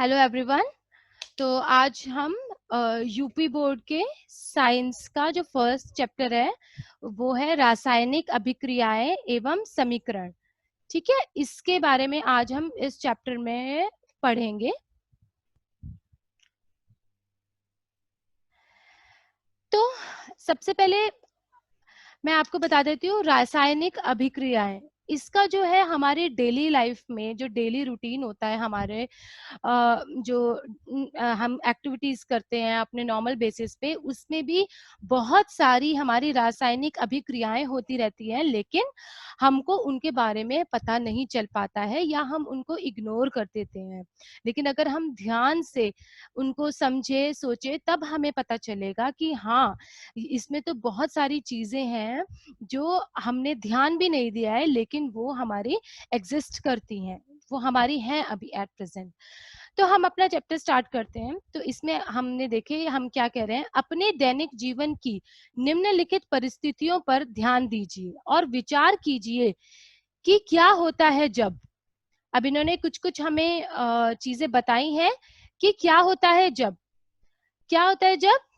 Hello everyone. तो आज हम यूपी बोर्ड के साइंस का जो फर्स्ट चैप्टर है वो है रासायनिक अभिक्रियाएं एवं समीकरण। ठीक है, इसके बारे में आज हम इस चैप्टर में पढ़ेंगे। तो सबसे पहले मैं आपको बता देती हूँ रासायनिक अभिक्रियाएं। इसका जो है हमारी डेली लाइफ में जो डेली रूटीन होता है, हमारे हम एक्टिविटीज करते हैं अपने नॉर्मल बेसिस पे, उसमें भी बहुत सारी हमारी रासायनिक अभिक्रियाएं होती रहती हैं, लेकिन हमको उनके बारे में पता नहीं चल पाता है या हम उनको इग्नोर कर देते हैं। लेकिन अगर हम ध्यान से उनको समझे सोचे तब हमें पता चलेगा कि हाँ, इसमें तो बहुत सारी चीजें हैं जो हमने ध्यान भी नहीं दिया है, लेकिन वो हमारी एग्जिस्ट करती हैं, वो हमारी हैं अभी एट प्रेजेंट। तो हम अपना चैप्टर स्टार्ट करते हैं। तो इसमें हमने देखे हम क्या कह रहे हैं, अपने दैनिक जीवन की निम्नलिखित परिस्थितियों पर ध्यान दीजिए और विचार कीजिए कि क्या होता है जब। अब इन्होंने कुछ कुछ हमें चीजें बताई हैं कि क्या होता है जब। क्या होता है जब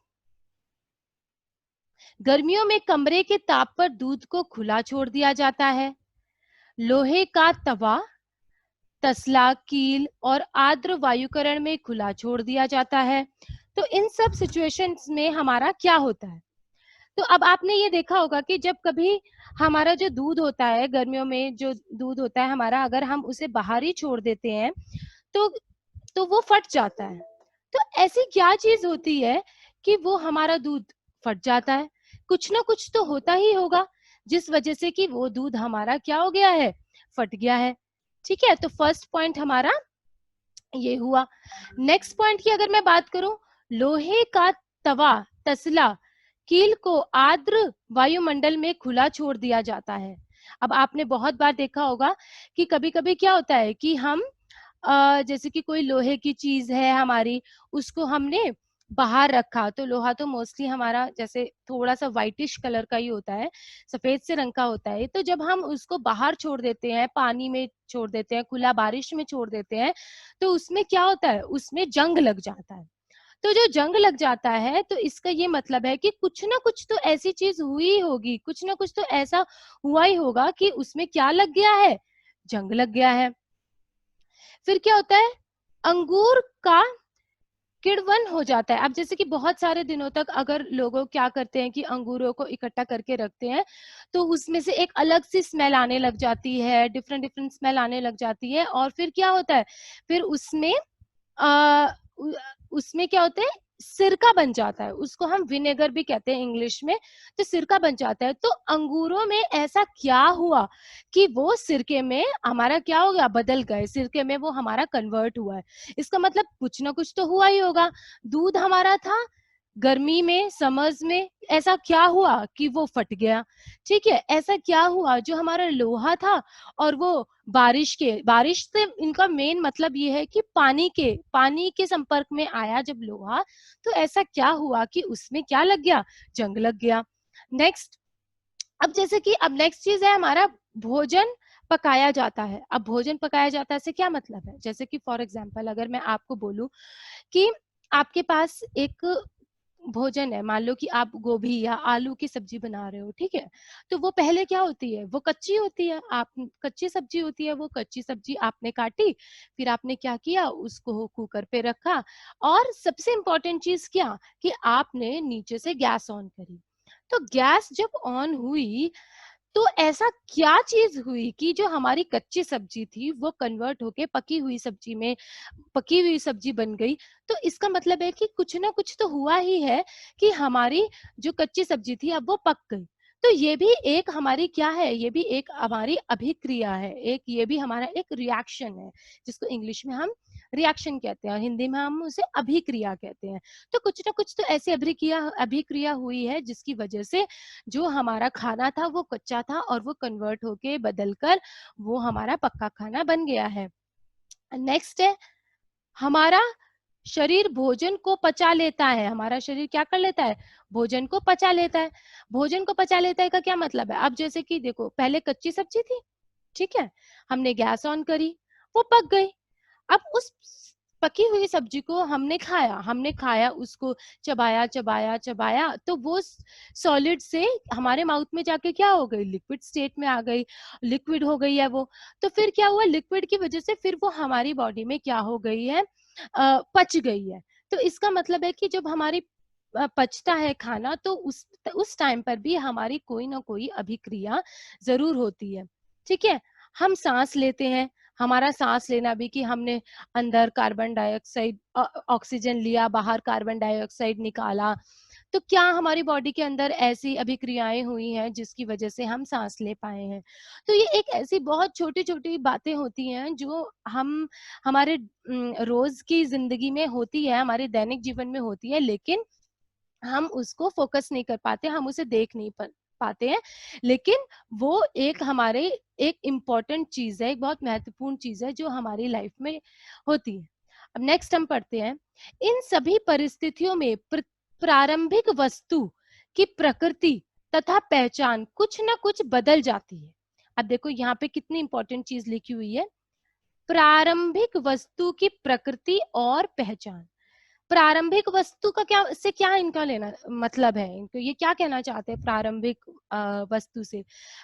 गर्मियों में कमरे के ताप पर दूध को खुला छोड़ दिया जाता है, लोहे का तवा, तसला, कील और आर्द्र वायुकरण में खुला छोड़ दिया जाता है। तो इन सब सिचुएशंस में हमारा क्या होता है। तो अब आपने ये देखा होगा कि जब कभी हमारा जो दूध होता है, गर्मियों में जो दूध होता है हमारा, अगर हम उसे बाहर ही छोड़ देते हैं तो वो फट जाता है। तो ऐसी क्या चीज होती है कि वो हमारा दूध फट जाता है। कुछ ना कुछ तो होता ही होगा जिस वजह से कि वो दूध हमारा क्या हो गया है, फट गया है। ठीक है, तो फर्स्ट पॉइंट हमारा ये हुआ। नेक्स्ट पॉइंट की अगर मैं बात करूं, लोहे का तवा, तसला, कील को आर्द्र वायुमंडल में खुला छोड़ दिया जाता है। अब आपने बहुत बार देखा होगा कि कभी कभी क्या होता है कि हम जैसे कि कोई लोहे की चीज है हमारी, उसको हमने बाहर रखा, तो लोहा तो मोस्टली हमारा जैसे थोड़ा सा व्हाइटिश कलर का ही होता है, सफेद से रंग का होता है। तो जब हम उसको बाहर छोड़ देते हैं, पानी में छोड़ देते हैं, खुला बारिश में छोड़ देते हैं, तो उसमें क्या होता है, उसमें जंग लग जाता है। तो जो जंग लग जाता है तो इसका ये मतलब है कि कुछ ना कुछ तो ऐसी चीज हुई होगी, कुछ ना कुछ तो ऐसा हुआ ही होगा कि उसमें क्या लग गया है, जंग लग गया है। फिर क्या होता है, अंगूर का किण्वन हो जाता है। अब जैसे कि बहुत सारे दिनों तक अगर लोगों क्या करते हैं कि अंगूरों को इकट्ठा करके रखते हैं, तो उसमें से एक अलग सी स्मेल आने लग जाती है, डिफरेंट डिफरेंट स्मेल आने लग जाती है। और फिर क्या होता है, फिर उसमें आ, उसमें क्या होता है, सिरका बन जाता है। उसको हम विनेगर भी कहते हैं इंग्लिश में। तो सिरका बन जाता है। तो अंगूरों में ऐसा क्या हुआ कि वो सिरके में हमारा क्या हो गया, बदल गए, सिरके में वो हमारा कन्वर्ट हुआ है। इसका मतलब कुछ ना कुछ तो हुआ ही होगा। दूध हमारा था, गर्मी में, समर्स में ऐसा क्या हुआ कि वो फट गया। ठीक है, ऐसा क्या हुआ जो हमारा लोहा था और वो बारिश से इनका मेन मतलब ये है कि पानी के संपर्क में आया जब लोहा, तो ऐसा क्या हुआ कि उसमें क्या लग गया, जंग लग गया। नेक्स्ट, अब जैसे कि अब नेक्स्ट चीज है हमारा, भोजन पकाया जाता है। अब भोजन पकाया जाता है से क्या मतलब है, जैसे कि फॉर एग्जाम्पल अगर मैं आपको बोलूं कि आपके पास एक भोजन है, मान लो कि आप गोभी या आलू की सब्जी बना रहे हो, ठीक है। तो वो पहले क्या होती है, वो कच्ची होती है, आप कच्ची सब्जी होती है, वो कच्ची सब्जी आपने काटी, फिर आपने क्या किया, उसको कुकर पे रखा, और सबसे इंपॉर्टेंट चीज क्या कि आपने नीचे से गैस ऑन करी। तो गैस जब ऑन हुई तो ऐसा क्या चीज हुई कि जो हमारी कच्ची सब्जी थी वो कन्वर्ट होके पकी हुई सब्जी में, पकी हुई सब्जी बन गई। तो इसका मतलब है कि कुछ ना कुछ तो हुआ ही है कि हमारी जो कच्ची सब्जी थी अब वो पक गई। तो ये भी एक हमारी क्या है, ये भी एक हमारी अभिक्रिया है, एक ये भी हमारा एक रिएक्शन है, जिसको इंग्लिश में हम रिएक्शन कहते हैं और हिंदी में हम उसे अभिक्रिया कहते हैं। तो कुछ ना कुछ तो ऐसी अभिक्रिया अभिक्रिया हुई है जिसकी वजह से जो हमारा खाना था वो कच्चा था और वो कन्वर्ट होके बदलकर वो हमारा पक्का खाना बन गया है। नेक्स्ट है, हमारा शरीर भोजन को पचा लेता है। हमारा शरीर क्या कर लेता है, भोजन को पचा लेता है। भोजन को पचा लेता है का क्या मतलब है, अब जैसे कि देखो पहले कच्ची सब्जी थी, ठीक है, हमने गैस ऑन करी, वो पक गई। अब उस पकी हुई सब्जी को हमने खाया, उसको चबाया चबाया चबाया, तो वो सॉलिड से हमारे माउथ में जाके क्या हो गई, लिक्विड स्टेट में आ गई, लिक्विड हो गई है वो। तो फिर क्या हुआ, लिक्विड की वजह से फिर वो हमारी बॉडी में क्या हो गई है, पच गई है। तो इसका मतलब है कि जब हमारी पचता है खाना, तो उस टाइम पर भी हमारी कोई ना कोई अभिक्रिया जरूर होती है। ठीक है, हम सांस लेते हैं, हमारा सांस लेना भी कि हमने अंदर कार्बन डाइऑक्साइड, ऑक्सीजन लिया, बाहर कार्बन डाइऑक्साइड निकाला, तो क्या हमारी बॉडी के अंदर ऐसी अभिक्रियाएं हुई हैं जिसकी वजह से हम सांस ले पाए हैं। तो ये एक ऐसी बहुत छोटी छोटी बातें होती हैं जो हम हमारे रोज की जिंदगी में होती है, हमारे दैनिक जीवन में होती है, लेकिन हम उसको फोकस नहीं कर पाते, हम उसे देख नहीं पाते हैं। लेकिन वो एक हमारे एक इम्पोर्टेंट चीज है, एक बहुत महत्वपूर्ण चीज है जो हमारी लाइफ में होती है। अब नेक्स्ट हम पढ़ते हैं, इन सभी परिस्थितियों में प्रारंभिक वस्तु की प्रकृति तथा पहचान कुछ ना कुछ बदल जाती है। अब देखो यहाँ पे कितनी इंपॉर्टेंट चीज लिखी हुई है, प्रारंभिक वस्तु की प्रकृति और पहचान। प्रारंभिक वस्तु का क्या, इससे क्या इनका लेना मतलब है, इनको ये क्या कहना चाहते हैं प्रारंभिक वस्तु से।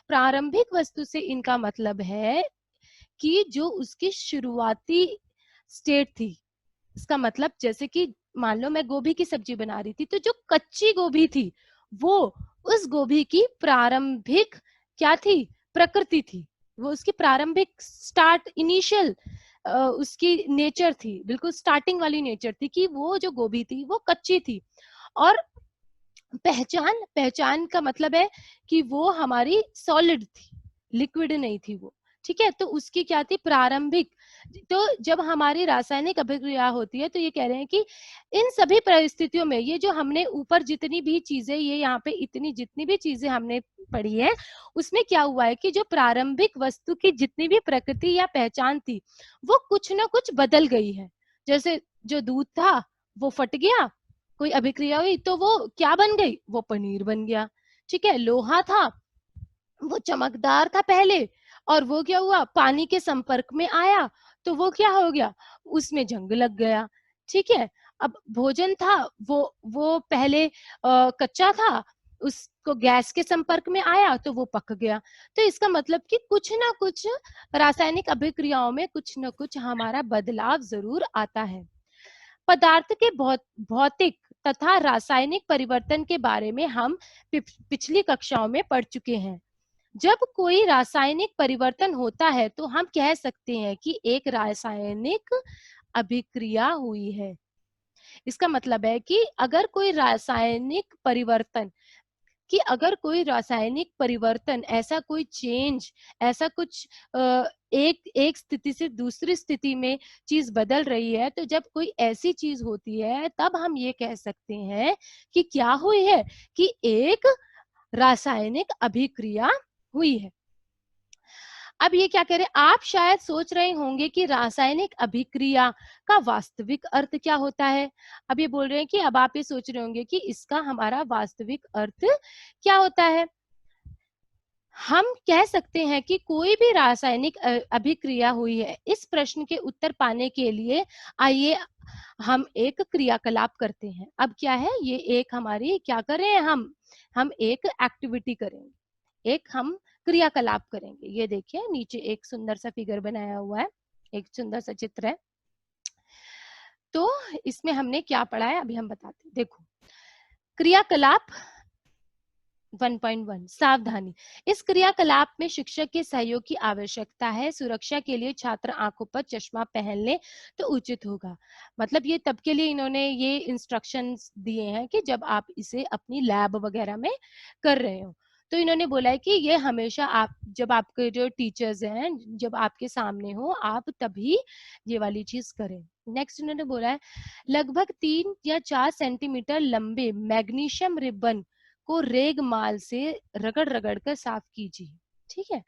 प्रारंभिक वस्तु से इनका मतलब है कि जो उसकी शुरुआती स्टेट थी। इसका मतलब जैसे कि मान लो मैं गोभी की सब्जी बना रही थी, तो जो कच्ची गोभी थी वो उस गोभी की प्रारंभिक क्या थी, प्रकृति थी। वो उसकी प्रारंभिक स्टार्ट, इनिशियल उसकी नेचर थी, बिल्कुल स्टार्टिंग वाली नेचर थी कि वो जो गोभी थी वो कच्ची थी। और पहचान, पहचान का मतलब है कि वो हमारी सॉलिड थी, लिक्विड नहीं थी वो। ठीक है, तो उसकी क्या थी, प्रारंभिक। तो जब हमारी रासायनिक अभिक्रिया होती है, तो ये कह रहे हैं कि इन सभी परिस्थितियों में, ये जो हमने ऊपर जितनी भी चीजें, ये यहाँ पे इतनी जितनी भी चीजें हमने पढ़ी है, उसमें क्या हुआ है कि जो प्रारंभिक वस्तु की जितनी भी प्रकृति या पहचान थी, वो कुछ ना कुछ बदल गई है। जैसे जो दूध था वो फट गया, कोई अभिक्रिया हुई तो वो क्या बन गई, वो पनीर बन गया। ठीक है, लोहा था वो चमकदार था पहले, और वो क्या हुआ, पानी के संपर्क में आया तो वो क्या हो गया, उसमें जंग लग गया। ठीक है, अब भोजन था वो पहले कच्चा था, उसको गैस के संपर्क में आया तो वो पक गया। तो इसका मतलब कि कुछ ना कुछ रासायनिक अभिक्रियाओं में कुछ ना कुछ हमारा बदलाव जरूर आता है। पदार्थ के भौतिक तथा रासायनिक परिवर्तन के बारे में हम पिछली कक्षाओं में पढ़ चुके हैं। जब कोई रासायनिक परिवर्तन होता है तो हम कह सकते हैं कि एक रासायनिक अभिक्रिया हुई है। इसका मतलब है कि अगर कोई रासायनिक परिवर्तन, ऐसा कोई चेंज, ऐसा कुछ एक स्थिति से दूसरी स्थिति में चीज बदल रही है, तो जब कोई ऐसी चीज होती है तब हम ये कह सकते हैं कि क्या हुई है, कि एक रासायनिक अभिक्रिया हुई है। अब ये क्या कह रहे हैं, आप शायद सोच रहे होंगे कि रासायनिक अभिक्रिया का वास्तविक अर्थ क्या होता है। अब ये बोल रहे हैं कि अब आप ये सोच रहे होंगे कि इसका हमारा वास्तविक अर्थ क्या होता है। हम कह सकते हैं कि कोई भी रासायनिक अभिक्रिया हुई है। इस प्रश्न के उत्तर पाने के लिए आइए हम एक क्रियाकलाप करते हैं। अब क्या है, ये एक हमारी क्या कर रहे हैं, हम एक एक्टिविटी करेंगे, एक हम क्रियाकलाप करेंगे। ये देखिए नीचे एक सुंदर सा फिगर बनाया हुआ है, एक सुंदर सा चित्र है। तो इसमें हमने क्या पढ़ा है अभी हम बताते हैं। देखो, क्रियाकलाप 1.1 सावधानी। इस क्रियाकलाप में शिक्षक के सहयोग की आवश्यकता है। सुरक्षा के लिए छात्र आंखों पर चश्मा पहन ले तो उचित होगा। मतलब ये तब के लिए इन्होंने ये इंस्ट्रक्शंस दिए हैं कि जब आप इसे अपनी लैब वगैरह में कर रहे हो। तो इन्होंने बोला है कि ये हमेशा आप, जब आपके जो टीचर्स हैं, जब आपके सामने हो, आप तभी ये वाली चीज करें। नेक्स्ट इन्होंने बोला है, लगभग 3 या 4 सेंटीमीटर लंबे मैग्नीशियम रिबन को रेगमाल से रगड़ रगड़ कर साफ कीजिए। ठीक है,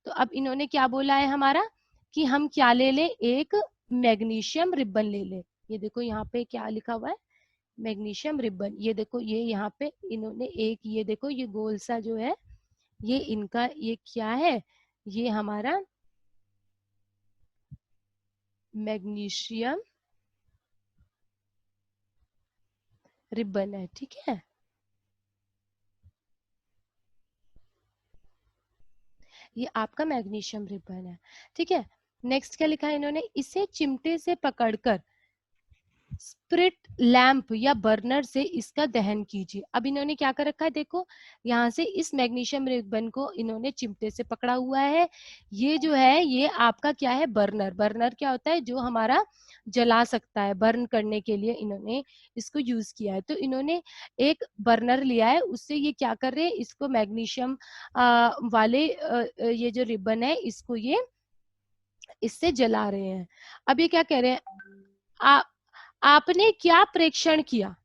तो अब इन्होंने क्या बोला है हमारा, कि हम क्या ले लें, एक मैग्नीशियम रिबन ले लें। ये देखो यहाँ पे क्या लिखा हुआ है, मैग्नीशियम रिबन। ये देखो, ये यहाँ पे इन्होंने एक, ये देखो ये गोल सा जो है, ये इनका ये क्या है, ये हमारा मैग्नीशियम रिबन है, ठीक है। ये आपका मैग्नीशियम रिबन है, ठीक है। नेक्स्ट क्या लिखा है इन्होंने, इसे चिमटे से पकड़कर स्प्रिट लैंप या बर्नर से इसका दहन कीजिए। अब इन्होंने क्या कर रखा है, देखो यहाँ से इस मैग्नीशियम रिबन को इन्होंने चिमटे से पकड़ा हुआ है। ये जो है ये आपका क्या है, बर्नर। बर्नर क्या होता है, जो हमारा जला सकता है, बर्न करने के लिए इन्होंने इसको यूज किया है। तो इन्होंने एक बर्नर लिया है, उससे ये क्या कर रहे हैं, इसको मैग्नीशियम वाले ये जो रिबन है इसको ये इससे जला रहे हैं। अब ये क्या कह रहे हैं, आ, आपने क्या प्रेक्षण किया,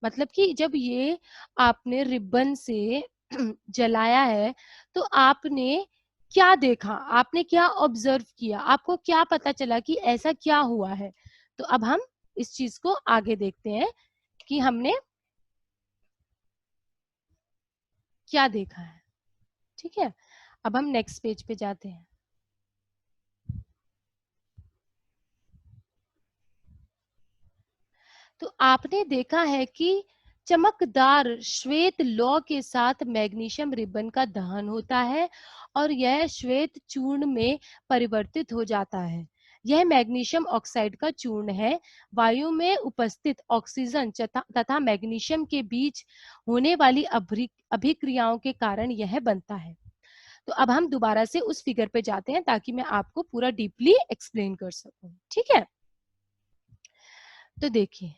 मतलब कि जब ये आपने रिबन से जलाया है तो आपने क्या देखा, आपने क्या ऑब्जर्व किया, आपको क्या पता चला कि ऐसा क्या हुआ है। तो अब हम इस चीज को आगे देखते हैं कि हमने क्या देखा है, ठीक है। अब हम नेक्स्ट पेज पे जाते हैं। तो आपने देखा है कि चमकदार श्वेत लौ के साथ मैग्नीशियम रिबन का दहन होता है और यह श्वेत चूर्ण में परिवर्तित हो जाता है। यह मैग्नीशियम ऑक्साइड का चूर्ण है। वायु में उपस्थित ऑक्सीजन तथा मैग्नीशियम के बीच होने वाली अभिक्रियाओं के कारण यह बनता है। तो अब हम दोबारा से उस फिगर पे जाते हैं ताकि मैं आपको पूरा डीपली एक्सप्लेन कर सकूं, ठीक है। तो देखिए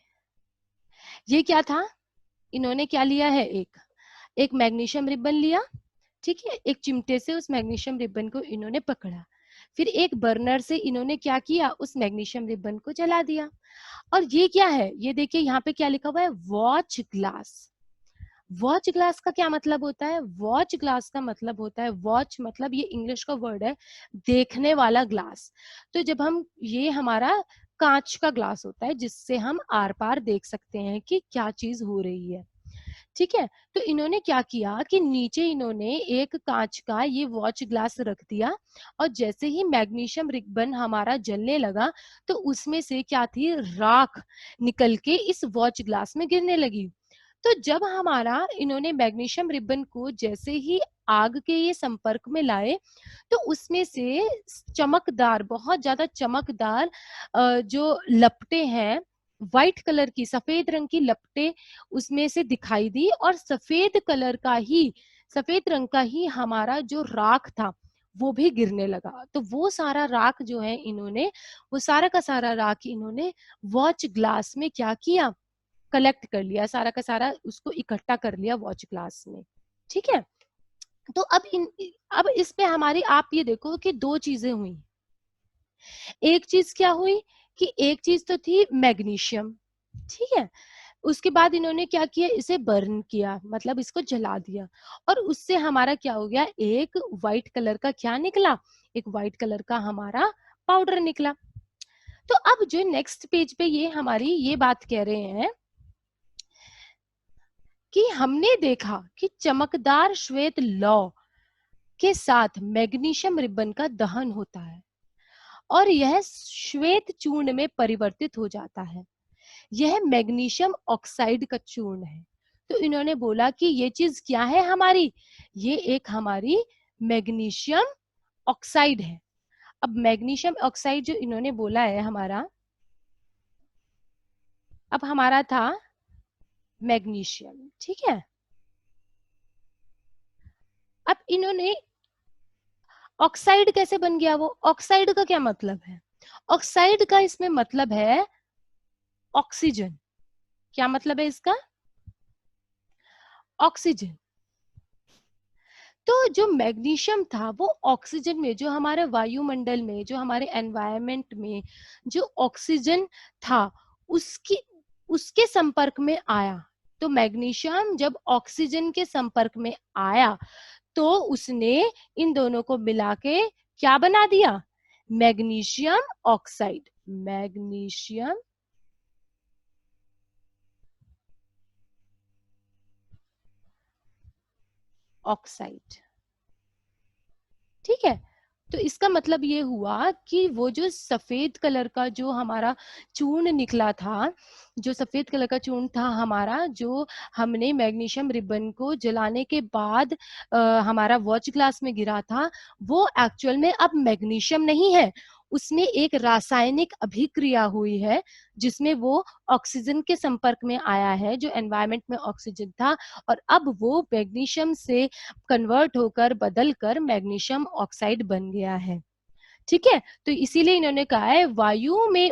ये क्या था, इन्होंने क्या लिया है, एक एक मैग्नीशियम रिबन लिया, ठीक है। एक चिमटे से उस मैग्नीशियम रिबन को इन्होंने पकड़ा, फिर एक बर्नर से इन्होंने क्या किया, उस मैग्नीशियम रिबन को जला दिया। और ये क्या है, ये देखिए यहाँ पे क्या लिखा हुआ है, वॉच ग्लास। वॉच ग्लास का क्या मतलब होता है, वॉच ग्लास का मतलब होता है, वॉच मतलब ये इंग्लिश का वर्ड है, देखने वाला ग्लास। तो जब हम, ये हमारा कांच का ग्लास होता है जिससे हम आर पार देख सकते हैं कि क्या चीज हो रही है, ठीक है। तो इन्होंने क्या किया कि नीचे इन्होंने एक कांच का ये वॉच ग्लास रख दिया और जैसे ही मैग्नीशियम रिबन हमारा जलने लगा तो उसमें से क्या थी, राख निकल के इस वॉच ग्लास में गिरने लगी। तो जब हमारा इन्होंने मैग्नीशियम रिबन को जैसे ही आग के ये संपर्क में लाए तो उसमें से चमकदार, बहुत ज्यादा चमकदार जो लपटें हैं, व्हाइट कलर की, सफेद रंग की लपटें उसमें से दिखाई दी और सफेद कलर का ही, सफेद रंग का ही हमारा जो राख था वो भी गिरने लगा। तो वो सारा राख जो है इन्होंने, वो सारा का सारा राख इन्होंने वॉच ग्लास में क्या किया, कलेक्ट कर लिया, सारा का सारा उसको इकट्ठा कर लिया वॉच ग्लास में, ठीक है। तो अब इस पे हमारी, आप ये देखो कि दो चीजें हुई। एक चीज क्या हुई कि एक चीज तो थी मैग्नीशियम, ठीक है। उसके बाद इन्होंने क्या किया, इसे बर्न किया, मतलब इसको जला दिया और उससे हमारा क्या हो गया, एक व्हाइट कलर का क्या निकला, एक व्हाइट कलर का हमारा पाउडर निकला। तो अब जो नेक्स्ट पेज पे ये हमारी ये बात कह रहे हैं कि हमने देखा कि चमकदार श्वेत लौ के साथ मैग्नीशियम रिबन का दहन होता है और यह श्वेत चूर्ण में परिवर्तित हो जाता है। यह मैग्नीशियम ऑक्साइड का चूर्ण है। तो इन्होंने बोला कि ये चीज क्या है हमारी, ये एक हमारी मैग्नीशियम ऑक्साइड है। अब मैग्नीशियम ऑक्साइड जो इन्होंने बोला है हमारा, अब हमारा था मैग्नीशियम, ठीक है। अब इन्होंने ऑक्साइड कैसे बन गया, वो ऑक्साइड का क्या मतलब है, ऑक्साइड का इसमें मतलब है ऑक्सीजन। क्या मतलब है इसका, ऑक्सीजन। तो जो मैग्नीशियम था वो ऑक्सीजन में, जो हमारे वायुमंडल में, जो हमारे एनवायरमेंट में जो ऑक्सीजन था उसकी, उसके संपर्क में आया। तो मैग्नीशियम जब ऑक्सीजन के संपर्क में आया तो उसने इन दोनों को मिला के क्या बना दिया, मैग्नीशियम ऑक्साइड। मैग्नीशियम ऑक्साइड, ठीक है। तो इसका मतलब ये हुआ कि वो जो सफेद कलर का जो हमारा चूर्ण निकला था, जो सफेद कलर का चूर्ण था हमारा, जो हमने मैग्नीशियम रिबन को जलाने के बाद हमारा वॉच ग्लास में गिरा था, वो एक्चुअल में अब मैग्नीशियम नहीं है, उसमें एक रासायनिक अभिक्रिया हुई है जिसमें वो ऑक्सीजन के संपर्क में आया है, जो एनवायरनमेंट में ऑक्सीजन था, और अब वो मैग्नीशियम से कन्वर्ट होकर बदल कर मैग्नीशियम ऑक्साइड बन गया है। ठीक है, तो इसीलिए इन्होंने कहा है वायु में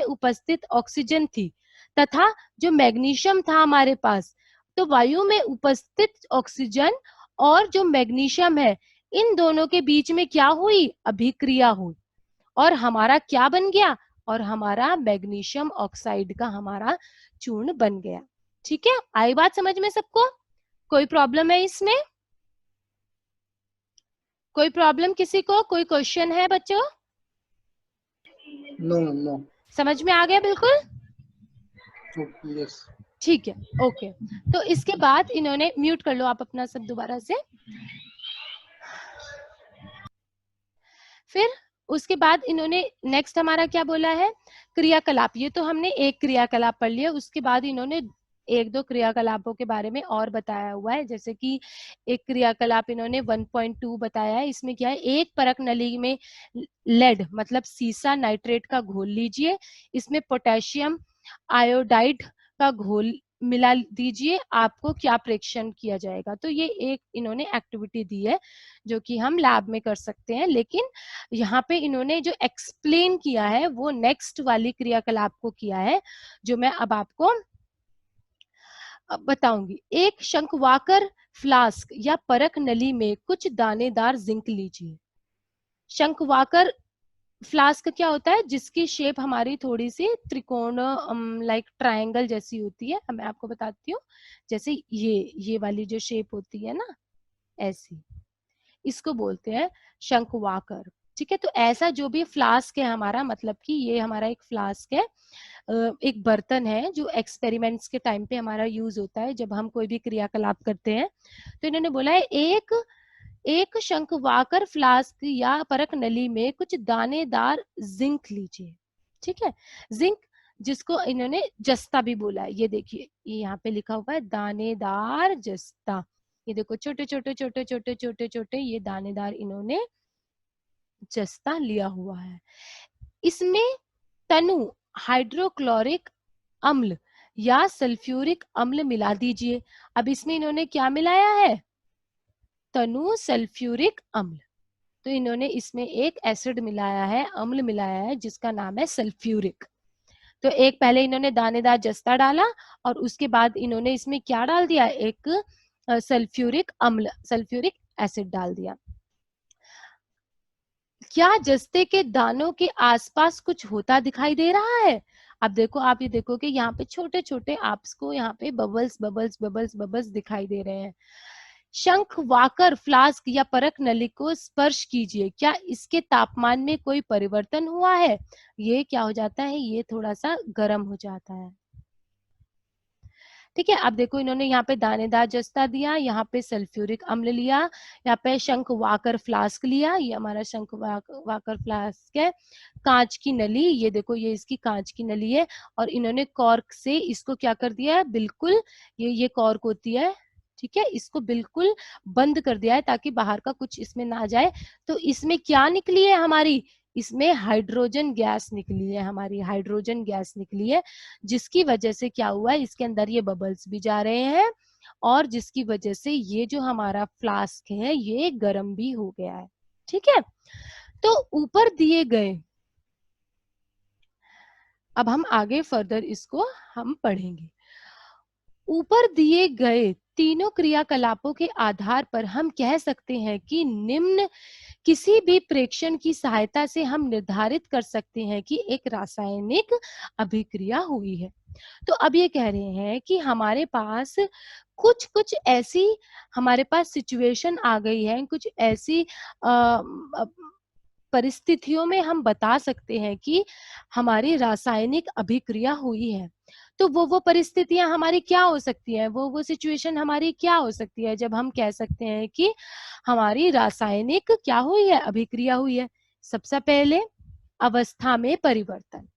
उपस्थित ऑक्सीजन थी तथा जो मैग्नीशियम था हमारे पास, तो वायु में उपस्थित ऑक्सीजन और जो मैग्नीशियम है, इन दोनों के बीच में क्या हुई, अभिक्रिया हुई, और हमारा क्या बन गया, और हमारा मैग्नीशियम ऑक्साइड का हमारा चूर्ण बन गया। ठीक है, आई बात समझ में सबको? कोई प्रॉब्लम है इसमें? कोई प्रॉब्लम किसी को? कोई क्वेश्चन है बच्चों? नो नो, समझ में आ गया बिल्कुल? यस। ठीक है, ओके। तो इसके बाद इन्होंने, म्यूट कर लो आप अपना सब दोबारा से। फिर उसके बाद इन्होंने नेक्स्ट हमारा क्या बोला है, क्रियाकलाप। ये तो हमने एक क्रियाकलाप पढ़ लिया, उसके बाद इन्होंने एक दो क्रियाकलापों के बारे में और बताया हुआ है। जैसे कि एक क्रियाकलाप इन्होंने 1.2 बताया है, इसमें क्या है, एक परख नली में लेड मतलब सीसा नाइट्रेट का घोल लीजिए, इसमें पोटेशियम आयोडाइड का घोल मिला दीजिए, आपको क्या प्रेक्षण किया जाएगा। तो ये एक इन्होंने एक्टिविटी दी है जो कि हम लैब में कर सकते हैं, लेकिन यहाँ पे इन्होंने जो एक्सप्लेन किया है वो नेक्स्ट वाली क्रियाकलाप को किया है, जो मैं अब आपको बताऊंगी। एक शंक्वाकार फ्लास्क या परख नली में कुछ दानेदार जिंक लीजिए। शंक्वाकार फ्लास्क क्या होता है, जिसकी शेप हमारी थोड़ी सी त्रिकोण लाइक ट्रायंगल जैसी होती है। मैं आपको बताती हूँ, जैसे ये वाली जो शेप होती है ना, ऐसी, इसको बोलते हैं शंक्वाकार। ठीक है, तो ऐसा जो भी फ्लास्क है हमारा, मतलब कि ये हमारा एक फ्लास्क है, एक बर्तन है जो एक्सपेरिमेंट्स के टाइम पे हमारा यूज होता है जब हम कोई भी क्रियाकलाप करते हैं। तो इन्होंने बोला है एक शंक्वाकार फ्लास्क या परख नली में कुछ दानेदार जिंक लीजिए। ठीक है, जिंक जिसको इन्होंने जस्ता भी बोला है, ये देखिए ये यहाँ पे लिखा हुआ है दानेदार जस्ता। ये देखो छोटे छोटे छोटे छोटे छोटे छोटे ये दानेदार इन्होंने जस्ता लिया हुआ है। इसमें तनु हाइड्रोक्लोरिक अम्ल या सल्फ्यूरिक अम्ल मिला दीजिए। अब इसमें इन्होंने क्या मिलाया है, तनु सल्फ्यूरिक अम्ल। तो इन्होंने इसमें एक एसिड मिलाया है, अम्ल मिलाया है, जिसका नाम है सल्फ्यूरिक। तो एक पहले इन्होंने दानेदार जस्ता डाला और उसके बाद इन्होंने इसमें क्या डाल दिया, एक सल्फ्यूरिक अम्ल, सल्फ्यूरिक एसिड डाल दिया। क्या जस्ते के दानों के आसपास कुछ होता दिखाई दे रहा है? अब देखो, आप ये देखो कि यहाँ पे छोटे छोटे आपको यहाँ पे बबल्स बबल्स बबल्स बबल्स दिखाई दे रहे हैं। शंख वाकर फ्लास्क या परख नली को स्पर्श कीजिए, क्या इसके तापमान में कोई परिवर्तन हुआ है? ये क्या हो जाता है, ये थोड़ा सा गर्म हो जाता है। ठीक है, अब देखो इन्होंने यहाँ पे दानेदार जस्ता दिया, यहाँ पे सल्फ्यूरिक अम्ल लिया, यहाँ पे शंख वाकर फ्लास्क लिया, ये हमारा शंख वाकर फ्लास्क है। कांच की नली, ये देखो ये इसकी कांच की नली है, और इन्होंने कॉर्क से इसको क्या कर दिया है, बिल्कुल ये कॉर्क होती है, ठीक है, इसको बिल्कुल बंद कर दिया है ताकि बाहर का कुछ इसमें ना जाए। तो इसमें क्या निकली है हमारी, इसमें हाइड्रोजन गैस निकली है, हमारी हाइड्रोजन गैस निकली है, जिसकी वजह से क्या हुआ है, इसके अंदर ये बबल्स भी जा रहे हैं, और जिसकी वजह से ये जो हमारा फ्लास्क है ये गर्म भी हो गया है। ठीक है, तो ऊपर दिए गए, अब हम आगे फर्दर इसको हम पढ़ेंगे। ऊपर दिए गए तीनों क्रियाकलापों के आधार पर हम कह सकते हैं कि निम्न किसी भी प्रेक्षण की सहायता से हम निर्धारित कर सकते हैं कि एक रासायनिक अभिक्रिया हुई है। तो अब ये कह रहे हैं कि हमारे पास कुछ कुछ ऐसी हमारे पास सिचुएशन आ गई है, कुछ ऐसी परिस्थितियों में हम बता सकते हैं कि हमारी रासायनिक अभिक्रिया हुई है। तो वो परिस्थितियां हमारी क्या हो सकती है, वो सिचुएशन हमारी क्या हो सकती है जब हम कह सकते हैं कि हमारी रासायनिक क्या हुई है, अभिक्रिया हुई है। सबसे पहले अवस्था में परिवर्तन।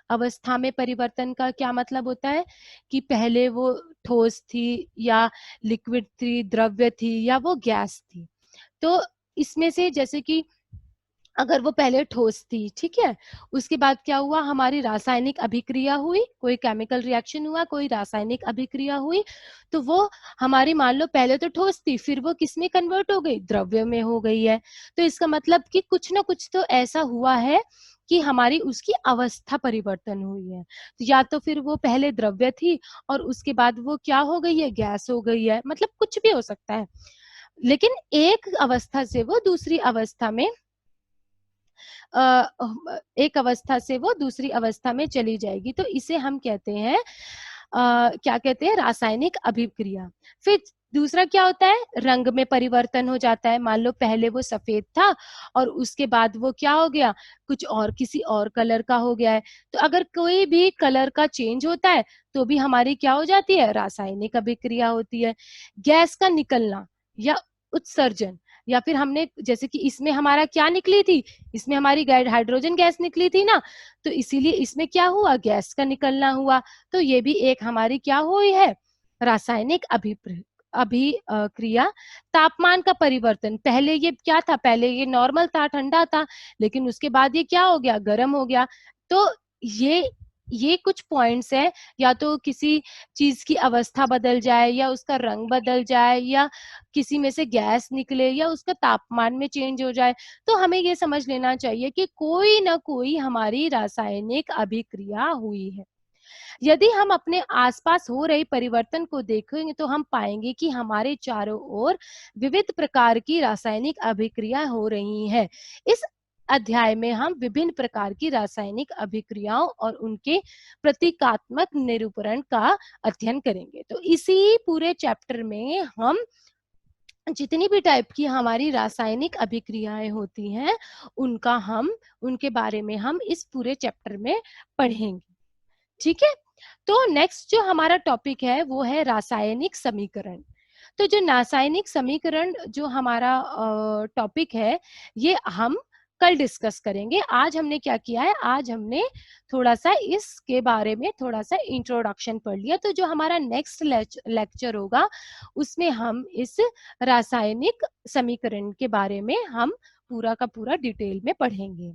अवस्था में परिवर्तन का क्या मतलब होता है कि पहले वो ठोस थी या लिक्विड थी, द्रव्य थी या वो गैस थी। तो इसमें से जैसे कि अगर वो पहले ठोस थी, ठीक है, उसके बाद क्या हुआ, हमारी रासायनिक अभिक्रिया हुई, कोई केमिकल रिएक्शन हुआ, कोई रासायनिक अभिक्रिया हुई, तो वो हमारी मान लो पहले तो ठोस थी, फिर वो किस में कन्वर्ट हो गई, द्रव्य में हो गई है। तो इसका मतलब कि कुछ ना कुछ तो ऐसा हुआ है कि हमारी उसकी अवस्था परिवर्तन हुई है। तो या तो फिर वो पहले द्रव्य थी और उसके बाद वो क्या हो गई है, गैस हो गई है, मतलब कुछ भी हो सकता है। लेकिन एक अवस्था से वो दूसरी अवस्था में एक अवस्था से वो दूसरी अवस्था में चली जाएगी, तो इसे हम कहते हैं क्या कहते हैं, रासायनिक अभिक्रिया। फिर दूसरा क्या होता है, रंग में परिवर्तन हो जाता है। मान लो पहले वो सफेद था और उसके बाद वो क्या हो गया, कुछ और किसी और कलर का हो गया है। तो अगर कोई भी कलर का चेंज होता है तो भी हमारी क्या हो जाती है, रासायनिक अभिक्रिया होती है। गैस का निकलना या उत्सर्जन, या फिर हमने जैसे कि इसमें हमारा क्या निकली थी, इसमें हमारी हाइड्रोजन गैस निकली थी ना, तो इसीलिए इसमें क्या हुआ, गैस का निकलना हुआ। तो ये भी एक हमारी क्या हुई है, रासायनिक अभिक्रिया। तापमान का परिवर्तन, पहले ये क्या था, पहले ये नॉर्मल था, ठंडा था, लेकिन उसके बाद ये क्या हो गया, गर्म हो गया। तो ये कुछ पॉइंट्स हैं, या तो किसी चीज की अवस्था बदल जाए या उसका रंग बदल जाए या किसी में से गैस निकले या उसका तापमान में चेंज हो जाए, तो हमें ये समझ लेना चाहिए कि कोई ना कोई हमारी रासायनिक अभिक्रिया हुई है। यदि हम अपने आसपास हो रहे परिवर्तन को देखेंगे तो हम पाएंगे कि हमारे चारों ओर विविध प्रकार की रासायनिक अभिक्रिया हो रही है। इस अध्याय में हम विभिन्न प्रकार की रासायनिक अभिक्रियाओं और उनके प्रतीकात्मक निरूपण का अध्ययन करेंगे। तो इसी पूरे चैप्टर में हम जितनी भी टाइप की हमारी रासायनिक अभिक्रियाएं होती हैं उनके बारे में हम इस पूरे चैप्टर में पढ़ेंगे। ठीक है, तो नेक्स्ट जो हमारा टॉपिक है वो है रासायनिक समीकरण। तो जो रासायनिक समीकरण जो हमारा टॉपिक है, ये हम कल डिस्कस करेंगे। आज हमने क्या किया है, आज हमने थोड़ा सा इसके बारे में थोड़ा सा इंट्रोडक्शन पढ़ लिया। तो जो हमारा नेक्स्ट लेक्चर होगा उसमें हम इस रासायनिक समीकरण के बारे में हम पूरा का पूरा डिटेल में पढ़ेंगे।